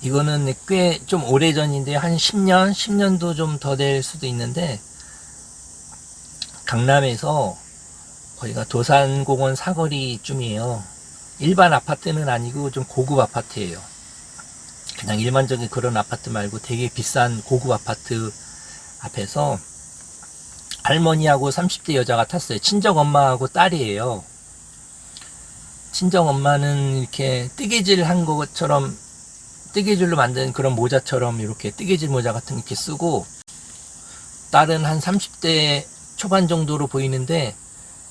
이거는 꽤 좀 오래전인데 한 10년도 좀 더 될 수도 있는데, 강남에서 거기가 도산공원 사거리쯤이에요. 일반 아파트는 아니고 좀 고급 아파트예요. 그냥 일반적인 그런 아파트 말고 되게 비싼 고급 아파트 앞에서 할머니하고 30대 여자가 탔어요. 친정 엄마하고 딸이에요. 친정 엄마는 이렇게 뜨개질 한 것처럼, 뜨개질로 만든 그런 모자처럼 이렇게 뜨개질 모자 같은 거 이렇게 쓰고, 딸은 한 30대 초반 정도로 보이는데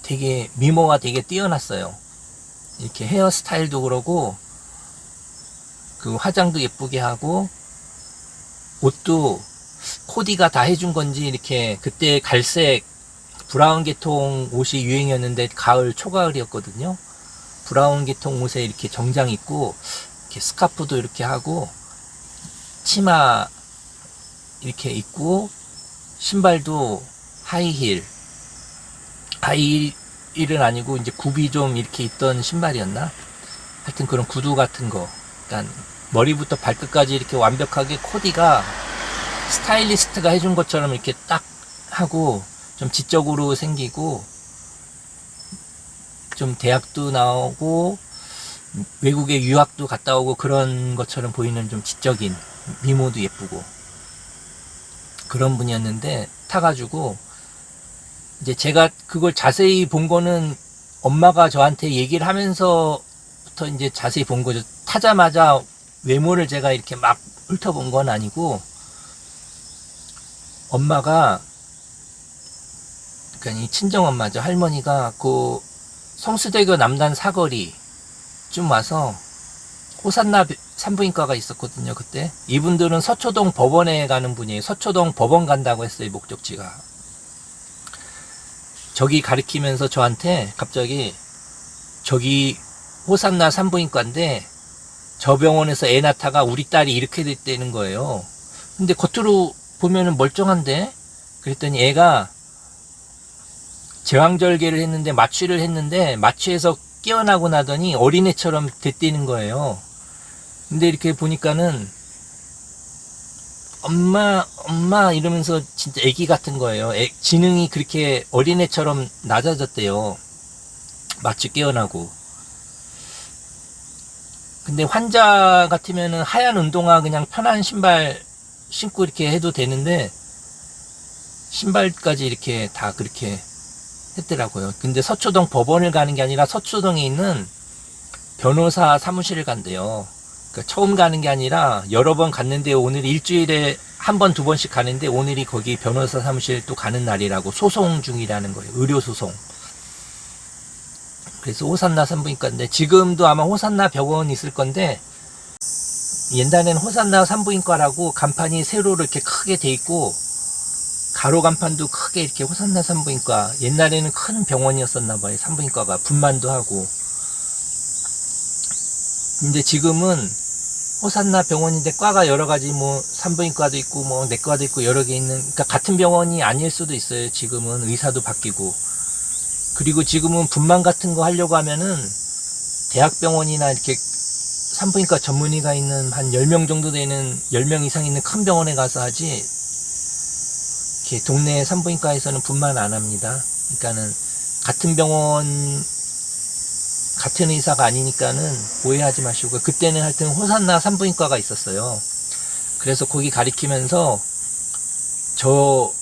되게 미모가 되게 뛰어났어요. 이렇게 헤어스타일도 그러고, 그 화장도 예쁘게 하고, 옷도 코디가 다 해준 건지 이렇게, 그때 갈색 브라운 계통 옷이 유행이었는데 가을 초가을이었거든요. 브라운 계통 옷에 이렇게 정장 입고 이렇게 스카프도 이렇게 하고 치마 이렇게 입고 신발도 하이힐은 아니고 이제 굽이 좀 이렇게 있던 신발이었나? 하여튼 그런 구두 같은 거. 그러니까 머리부터 발끝까지 이렇게 완벽하게 코디가 스타일리스트가 해준 것처럼 이렇게 딱 하고 좀 지적으로 생기고 좀 대학도 나오고 외국에 유학도 갔다 오고 그런 것처럼 보이는 좀 지적인, 미모도 예쁘고 그런 분이었는데 타가지고 이제 제가 그걸 자세히 본 거는 엄마가 저한테 얘기를 하면서부터 이제 자세히 본 거죠. 타자마자 외모를 제가 이렇게 막 훑어본 건 아니고 엄마가, 그러니까 이 친정 엄마죠. 할머니가 그 성수대교 남단 사거리 좀 와서 호산나 산부인과가 있었거든요. 그때 이분들은 서초동 법원에 가는 분이에요. 서초동 법원 간다고 했어요. 목적지가. 저기 가리키면서 저한테 갑자기 저기 호산나 산부인과인데 저 병원에서 애 낳다가 우리 딸이 이렇게 됐다는 거예요. 근데 겉으로 보면은 멀쩡한데, 그랬더니 애가 제왕절개를 했는데 마취를 했는데 마취해서 깨어나고 나더니 어린애처럼 됐다는 거예요. 근데 이렇게 보니까는 엄마 이러면서 진짜 애기 같은 거예요. 지능이 그렇게 어린애처럼 낮아졌대요. 마취 깨어나고. 근데 환자 같으면은 하얀 운동화 그냥 편한 신발 신고 이렇게 해도 되는데 신발까지 이렇게 다 그렇게 했더라고요. 근데 서초동 법원을 가는 게 아니라 서초동에 있는 변호사 사무실을 간대요. 그러니까 처음 가는 게 아니라 여러 번 갔는데 오늘 일주일에 한 번, 두 번씩 가는데 오늘이 거기 변호사 사무실 또 가는 날이라고 소송 중이라는 거예요. 의료소송. 그래서 호산나 산부인과인데 지금도 아마 호산나 병원 있을 건데 옛날에는 호산나 산부인과라고 간판이 세로 이렇게 크게 돼 있고 가로 간판도 크게 이렇게 호산나 산부인과, 옛날에는 큰 병원이었었나 봐요. 산부인과가 분만도 하고. 근데 지금은 호산나 병원인데 과가 여러 가지 뭐 산부인과도 있고 뭐 내과도 있고 여러 개 있는, 그러니까 같은 병원이 아닐 수도 있어요. 지금은 의사도 바뀌고. 그리고 지금은 분만 같은 거 하려고 하면은 대학병원이나 이렇게 산부인과 전문의가 있는 한 10명 정도 되는, 10명 이상 있는 큰 병원에 가서 하지, 이렇게 동네 산부인과에서는 분만 안 합니다. 그러니까는 같은 병원, 같은 의사가 아니니까는 오해하지 마시고, 그때는 하여튼 호산나 산부인과가 있었어요. 그래서 거기 가리키면서 저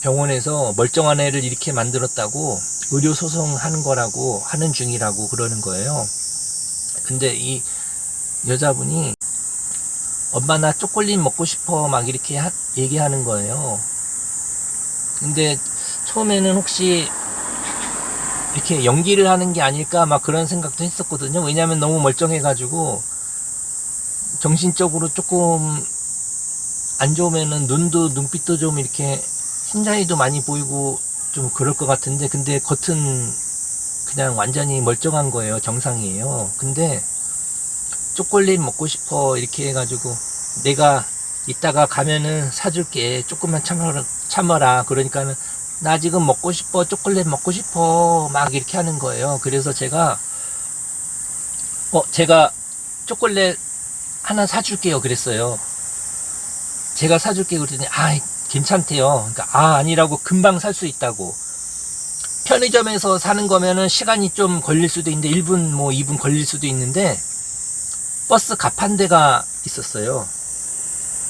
병원에서 멀쩡한 애를 이렇게 만들었다고 의료소송 하는 거라고, 하는 중이라고 그러는 거예요. 근데 이 여자분이 엄마 나 초콜릿 먹고 싶어 막 이렇게 얘기하는 거예요. 근데 처음에는 혹시 이렇게 연기를 하는 게 아닐까 막 그런 생각도 했었거든요. 왜냐면 너무 멀쩡해가지고 정신적으로 조금 안 좋으면은 눈빛도 좀 이렇게 흰자위도 많이 보이고 좀 그럴 것 같은데, 근데 겉은 그냥 완전히 멀쩡한 거예요. 정상이에요. 근데 초콜릿 먹고 싶어 이렇게 해가지고 내가 이따가 가면은 사줄게, 조금만 참아라 그러니까는 나 지금 먹고 싶어, 초콜릿 먹고 싶어 막 이렇게 하는 거예요. 그래서 제가 초콜릿 하나 사줄게요 그랬어요. 제가 사줄게 그랬더니 괜찮대요. 그러니까 아니라고, 금방 살 수 있다고. 편의점에서 사는 거면은 시간이 좀 걸릴 수도 있는데 1분 뭐 2분 걸릴 수도 있는데, 버스 가판대가 있었어요.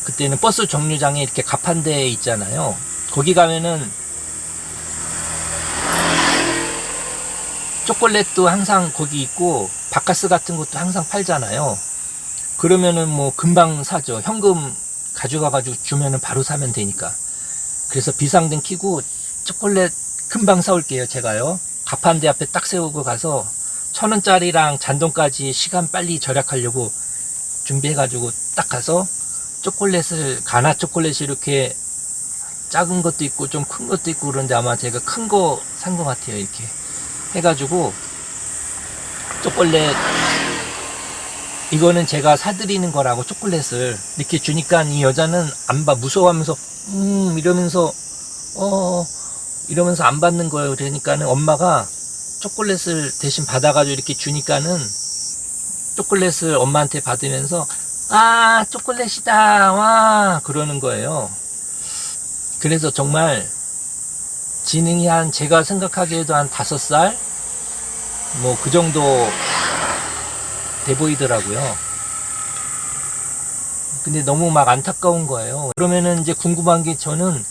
그때는 버스 정류장에 이렇게 가판대 있잖아요. 거기 가면은 초콜릿도 항상 거기 있고 바카스 같은 것도 항상 팔잖아요. 그러면은 뭐 금방 사죠. 현금 가져가가지고 주면은 바로 사면 되니까. 그래서 비상등 켜고 초콜릿 금방 사올게요 제가요. 가판대 앞에 딱 세우고 가서 1,000원짜리랑 잔돈까지 시간 빨리 절약하려고 준비해가지고 딱 가서 초콜릿을, 가나 초콜릿이 이렇게 작은 것도 있고 좀 큰 것도 있고 그런데 아마 제가 큰 거 산 것 같아요. 이렇게 해가지고 초콜릿, 이거는 제가 사드리는 거라고 초콜릿을 이렇게 주니까 이 여자는 안 봐, 무서워하면서 이러면서 이러면서 안 받는 거예요. 그러니까는 엄마가 초콜릿을 대신 받아가지고 이렇게 주니까는 초콜릿을 엄마한테 받으면서 초콜릿이다 와 그러는 거예요. 그래서 정말 지능이 제가 생각하기에도 한 5살 뭐 그 정도 돼 보이더라고요. 근데 너무 막 안타까운 거예요. 그러면은 이제 궁금한 게, 저는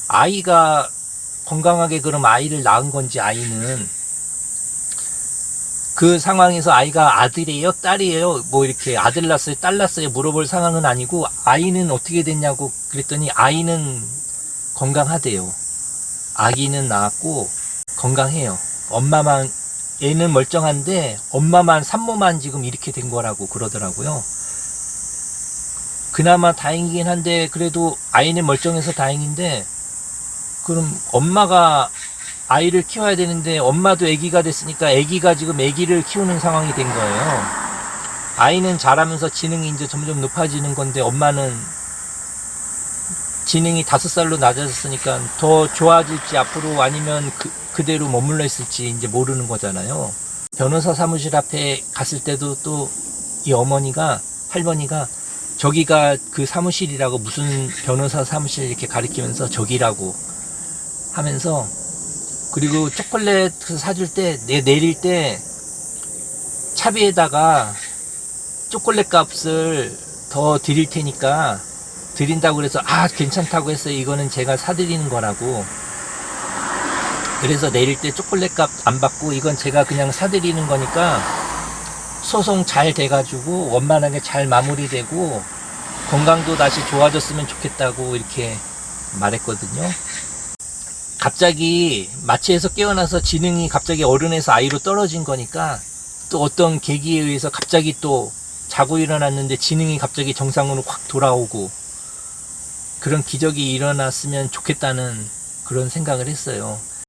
아이가 건강하게 그럼 아이를 낳은 건지, 아이는 그 상황에서 아이가 아들이에요 딸이에요 뭐 이렇게 아들 낳았어요 딸 낳았어요 물어볼 상황은 아니고, 아이는 어떻게 됐냐고 그랬더니 아이는 건강하대요. 아기는 낳았고 건강해요. 엄마만, 얘는 멀쩡한데 엄마만, 산모만 지금 이렇게 된 거라고 그러더라고요. 그나마 다행이긴 한데, 그래도 아이는 멀쩡해서 다행인데, 그럼 엄마가 아이를 키워야 되는데 엄마도 아기가 됐으니까 아기가 지금 아기를 키우는 상황이 된 거예요. 아이는 자라면서 지능이 이제 점점 높아지는 건데 엄마는 지능이 5살로 낮아졌으니까 더 좋아질지 앞으로 아니면 그대로 머물러 있을지 이제 모르는 거잖아요. 변호사 사무실 앞에 갔을 때도 또 이 어머니가, 할머니가 저기가 그 사무실이라고, 무슨 변호사 사무실 이렇게 가리키면서 저기라고 하면서, 그리고 초콜릿 사줄 때, 내릴 때 차비에다가 초콜릿 값을 더 드릴 테니까, 드린다고 그래서 괜찮다고 했어요. 이거는 제가 사드리는 거라고. 그래서 내릴 때 초콜릿 값 안 받고 이건 제가 그냥 사드리는 거니까 소송 잘 돼가지고 원만하게 잘 마무리되고 건강도 다시 좋아졌으면 좋겠다고 이렇게 말했거든요. 갑자기 마취에서 깨어나서 지능이 갑자기 어른에서 아이로 떨어진 거니까, 또 어떤 계기에 의해서 갑자기 또 자고 일어났는데 지능이 갑자기 정상으로 확 돌아오고, 그런 기적이 일어났으면 좋겠다는 그런 생각을 했어요.